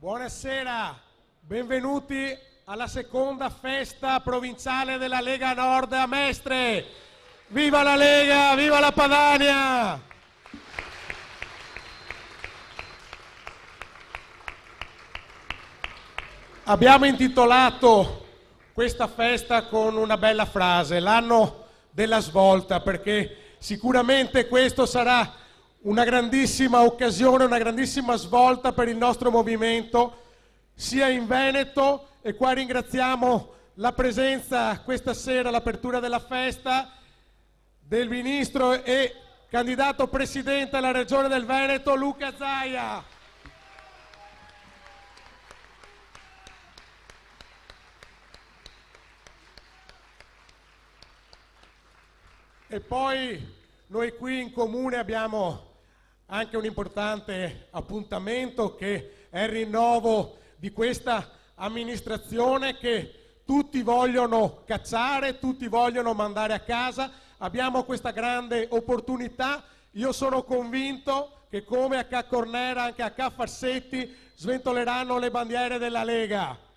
Buonasera, benvenuti alla seconda festa provinciale della Lega Nord a Mestre. Viva la Lega, viva la Padania! Abbiamo intitolato questa festa con una bella frase, l'anno della svolta, perché sicuramente questo sarà una grandissima occasione, una grandissima svolta per il nostro movimento, sia in Veneto, e qua ringraziamo la presenza questa sera all'apertura della festa del ministro e candidato presidente alla Regione del Veneto, Luca Zaia. E poi noi qui in comune abbiamo anche un importante appuntamento, che è il rinnovo di questa amministrazione che tutti vogliono cacciare, tutti vogliono mandare a casa. Abbiamo questa grande opportunità. Io sono convinto che come a Ca Cornera anche a Ca Farsetti sventoleranno le bandiere della Lega.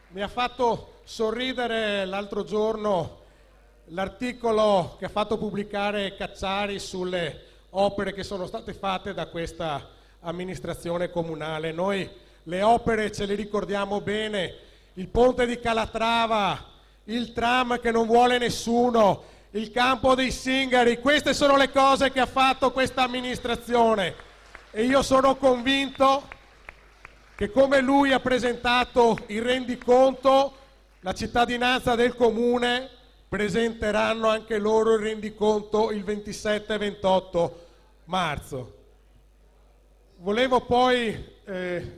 Mi ha fatto sorridere l'altro giorno l'articolo che ha fatto pubblicare Cacciari sulle opere che sono state fatte da questa amministrazione comunale. Noi le opere ce le ricordiamo bene: il ponte di Calatrava, il tram che non vuole nessuno, il campo dei Singari. Queste sono le cose che ha fatto questa amministrazione, e io sono convinto che come lui ha presentato il rendiconto, la cittadinanza del comune presenteranno anche loro il rendiconto il 27 e 28 marzo. Volevo poi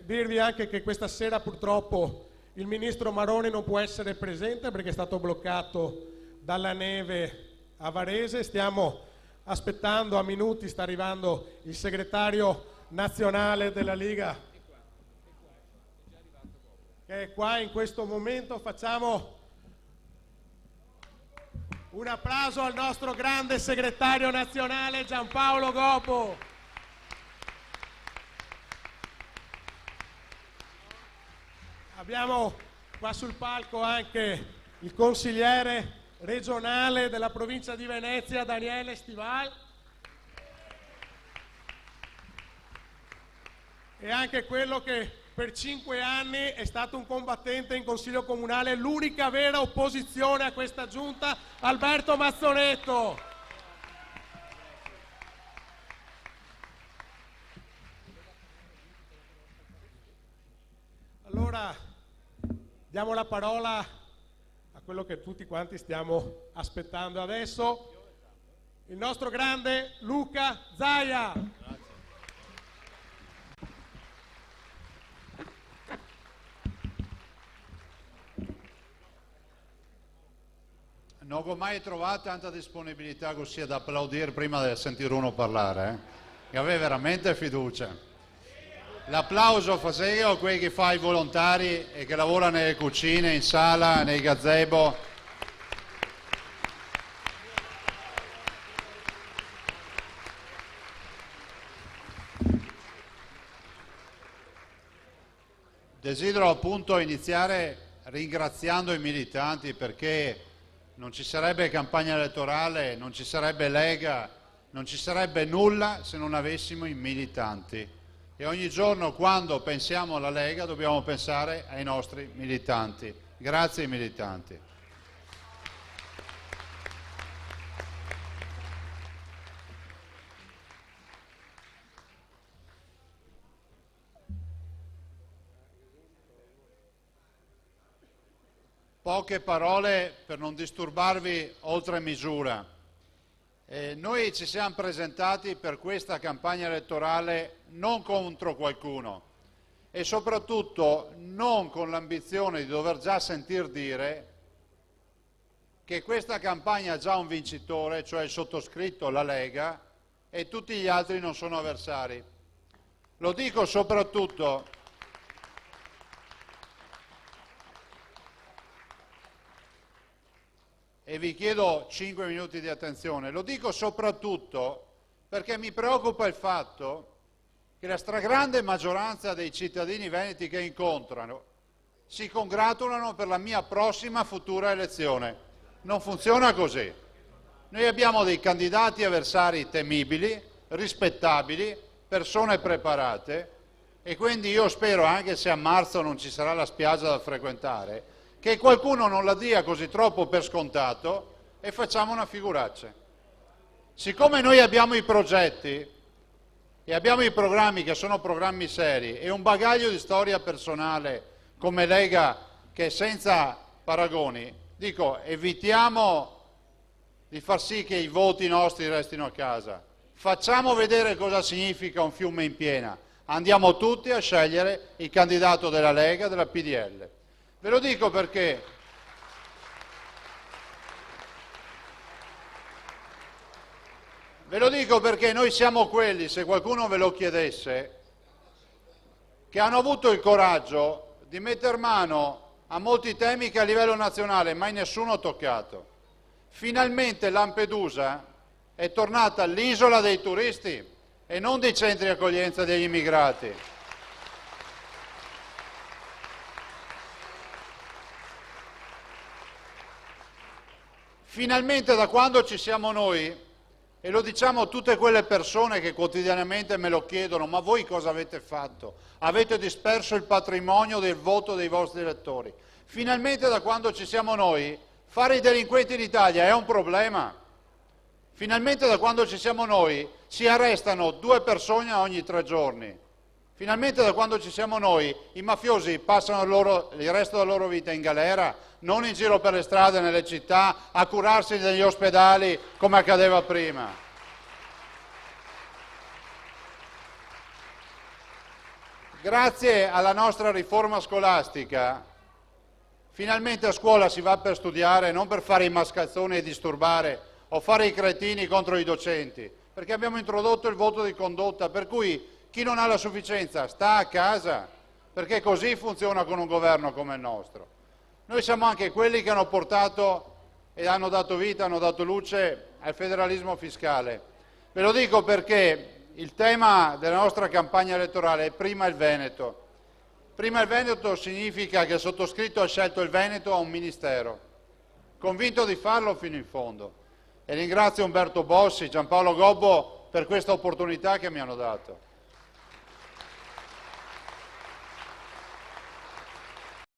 dirvi anche che questa sera purtroppo il ministro Maroni non può essere presente perché è stato bloccato dalla neve a Varese. Stiamo aspettando a minuti, sta arrivando il segretario nazionale della Lega, che è qua in questo momento. Facciamo un applauso al nostro grande segretario nazionale Giampaolo Gobbo. Abbiamo qua sul palco anche il consigliere regionale della provincia di Venezia, Daniele Stival, e anche quello che per 5 anni è stato un combattente in Consiglio Comunale, l'unica vera opposizione a questa giunta, Alberto Mazzonetto. Allora, diamo la parola a quello che tutti quanti stiamo aspettando adesso, il nostro grande Luca Zaia. Non ho mai trovato tanta disponibilità così ad applaudire prima di sentire uno parlare, che aveva veramente fiducia. L'applauso facevo a quelli che fa i volontari e che lavorano nelle cucine, in sala, nei gazebo. Desidero appunto iniziare ringraziando i militanti, perché non ci sarebbe campagna elettorale, non ci sarebbe Lega, non ci sarebbe nulla se non avessimo i militanti. E ogni giorno quando pensiamo alla Lega dobbiamo pensare ai nostri militanti. Grazie ai militanti. Poche parole per non disturbarvi oltre misura. Noi ci siamo presentati per questa campagna elettorale non contro qualcuno e soprattutto non con l'ambizione di dover già sentir dire che questa campagna ha già un vincitore, cioè il sottoscritto, la Lega, e tutti gli altri non sono avversari. Lo dico soprattutto e vi chiedo 5 minuti di attenzione. Lo dico soprattutto perché mi preoccupa il fatto che la stragrande maggioranza dei cittadini veneti che incontrano si congratulano per la mia prossima futura elezione. Non funziona così. Noi abbiamo dei candidati avversari temibili, rispettabili, persone preparate e quindi io spero, anche se a marzo non ci sarà la spiaggia da frequentare, che qualcuno non la dia così troppo per scontato e facciamo una figuraccia. Siccome noi abbiamo i progetti e abbiamo i programmi che sono programmi seri e un bagaglio di storia personale come Lega che è senza paragoni, dico evitiamo di far sì che i voti nostri restino a casa, facciamo vedere cosa significa un fiume in piena, andiamo tutti a scegliere il candidato della Lega, della PDL. Ve lo dico perché noi siamo quelli, se qualcuno ve lo chiedesse, che hanno avuto il coraggio di metter mano a molti temi che a livello nazionale mai nessuno ha toccato. Finalmente Lampedusa è tornata l'isola dei turisti e non dei centri di accoglienza degli immigrati. Finalmente da quando ci siamo noi, e lo diciamo a tutte quelle persone che quotidianamente me lo chiedono, ma voi cosa avete fatto? Avete disperso il patrimonio del voto dei vostri elettori. Finalmente da quando ci siamo noi, fare i delinquenti in Italia è un problema. Finalmente da quando ci siamo noi si arrestano 2 persone ogni 3 giorni. Finalmente da quando ci siamo noi i mafiosi passano il resto della loro vita in galera, non in giro per le strade nelle città a curarsi negli ospedali come accadeva prima. Grazie alla nostra riforma scolastica, finalmente a scuola si va per studiare, non per fare i mascalzoni e disturbare o fare i cretini contro i docenti, perché abbiamo introdotto il voto di condotta, per cui chi non ha la sufficienza sta a casa, perché così funziona con un governo come il nostro. Noi siamo anche quelli che hanno portato e hanno dato vita, hanno dato luce al federalismo fiscale. Ve lo dico perché il tema della nostra campagna elettorale è prima il Veneto. Prima il Veneto significa che il sottoscritto ha scelto il Veneto a un ministero, convinto di farlo fino in fondo. E ringrazio Umberto Bossi, Giampaolo Gobbo per questa opportunità che mi hanno dato.